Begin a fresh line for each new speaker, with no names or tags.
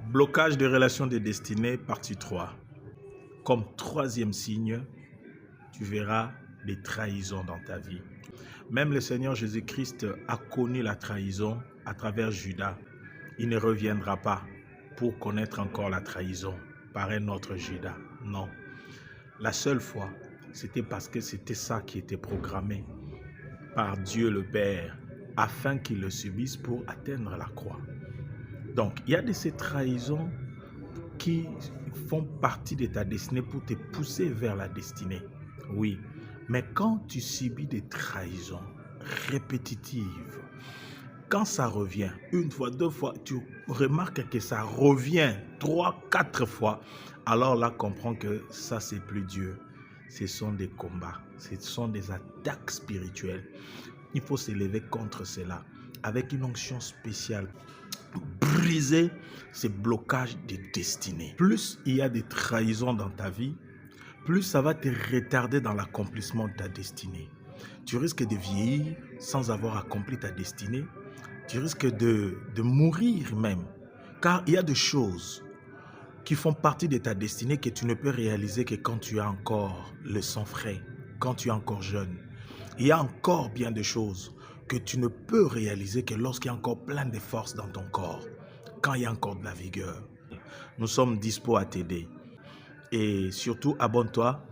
Blocage des relations de destinée, partie 3. Comme troisième signe, tu verras des trahisons dans ta vie. Même le Seigneur Jésus-Christ a connu la trahison à travers Judas. Il ne reviendra pas pour connaître encore la trahison par un autre Judas. Non. La seule fois, c'était parce que c'était ça qui était programmé par Dieu le Père afin qu'il le subisse pour atteindre la croix. Donc, il y a de ces trahisons qui font partie de ta destinée pour te pousser vers la destinée. Oui, mais quand tu subis des trahisons répétitives, quand ça revient, une fois, deux fois, tu remarques que ça revient 3, 4 fois, alors là, comprends que ça, c'est plus Dieu. Ce sont des combats, ce sont des attaques spirituelles. Il faut s'élever contre cela avec une onction spéciale. Briser ces blocages de destinée. Plus il y a des trahisons dans ta vie, plus ça va te retarder dans l'accomplissement de ta destinée. Tu risques de vieillir sans avoir accompli ta destinée. Tu risques de mourir même. Car il y a des choses qui font partie de ta destinée que tu ne peux réaliser que quand tu as encore le sang frais, quand tu es encore jeune. Il y a encore bien de choses que tu ne peux réaliser que lorsqu'il y a encore plein de force dans ton corps, quand il y a encore de la vigueur. Nous sommes dispo à t'aider. Et surtout, abonne-toi